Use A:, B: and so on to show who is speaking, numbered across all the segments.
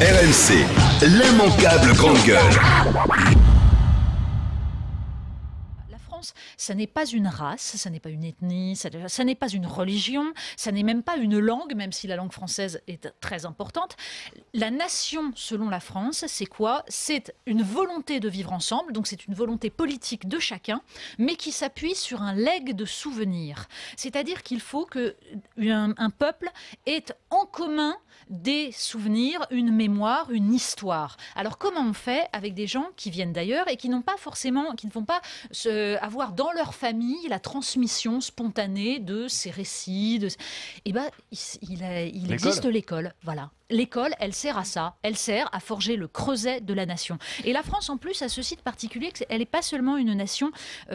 A: RMC, l'immanquable grande gueule.
B: La France, ça n'est pas une race, ça n'est pas une ethnie, ça n'est pas une religion, ça n'est même pas une langue, même si la langue française est très importante. La nation, selon la France, c'est quoi? C'est une volonté de vivre ensemble, donc c'est une volonté politique de chacun, mais qui s'appuie sur un legs de souvenirs. C'est-à-dire qu'il faut qu'un peuple ait en commun des souvenirs, une mémoire, une histoire. Alors comment on fait avec des gens qui viennent d'ailleurs et qui n'ont pas forcément, qui ne vont pas avoir dans leur famille la transmission spontanée de ces récits. Eh ben, il existe l'école, voilà. L'école, elle sert à ça. Elle sert à forger le creuset de la nation. Et la France, en plus, a ce site particulier qu'elle n'est pas seulement une nation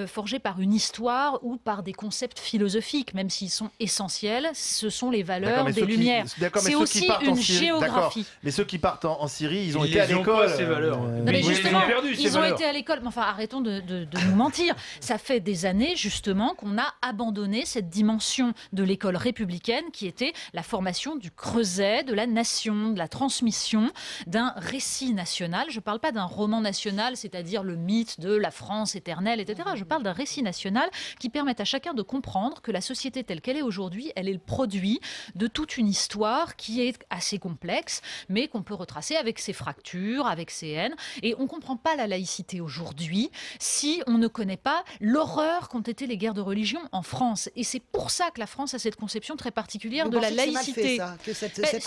B: forgée par une histoire ou par des concepts philosophiques, même s'ils sont essentiels. Ce sont les valeurs des Lumières. C'est aussi une géographie.
C: Mais ceux qui partent en Syrie, ils ont été à l'école.
D: Ces valeurs.
B: Mais justement, ils ont
D: valeurs.
B: été à l'école. Mais enfin, arrêtons de nous mentir. Ça fait des années, justement, qu'on a abandonné cette dimension de l'école républicaine qui était la formation du creuset de la nation, de la transmission d'un récit national. Je ne parle pas d'un roman national, c'est-à-dire le mythe de la France éternelle, etc. Je parle d'un récit national qui permette à chacun de comprendre que la société telle qu'elle est aujourd'hui, elle est le produit de toute une histoire qui est assez complexe, mais qu'on peut retracer avec ses fractures, avec ses haines. Et on ne comprend pas la laïcité aujourd'hui si on ne connaît pas l'horreur qu'ont été les guerres de religion en France. Et c'est pour ça que la France a cette conception très particulière de la laïcité. C'est-à-dire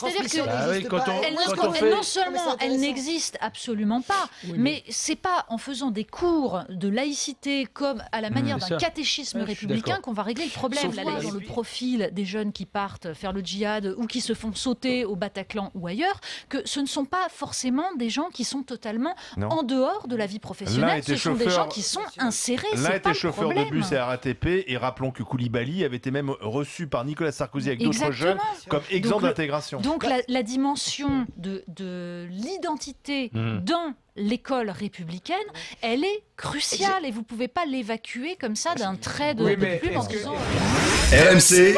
B: que non seulement elle n'existe absolument pas, mais c'est pas en faisant des cours de laïcité comme à la manière d'un catéchisme républicain qu'on va régler le problème. Là, dans le profil des jeunes qui partent faire le djihad ou qui se font sauter au Bataclan ou ailleurs, que ce ne sont pas forcément des gens qui sont totalement en dehors de la vie professionnelle. Ce sont des gens qui sont insérés.
C: L'un était chauffeur de bus à RATP et rappelons que Koulibaly avait été même reçu par Nicolas Sarkozy avec d'autres jeunes comme exemple d'intégration.
B: Donc la dimension de l'identité dans l'école républicaine, elle est cruciale et vous ne pouvez pas l'évacuer comme ça d'un trait de plume en disant...
A: RMC,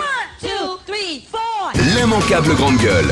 A: l'immanquable grande gueule.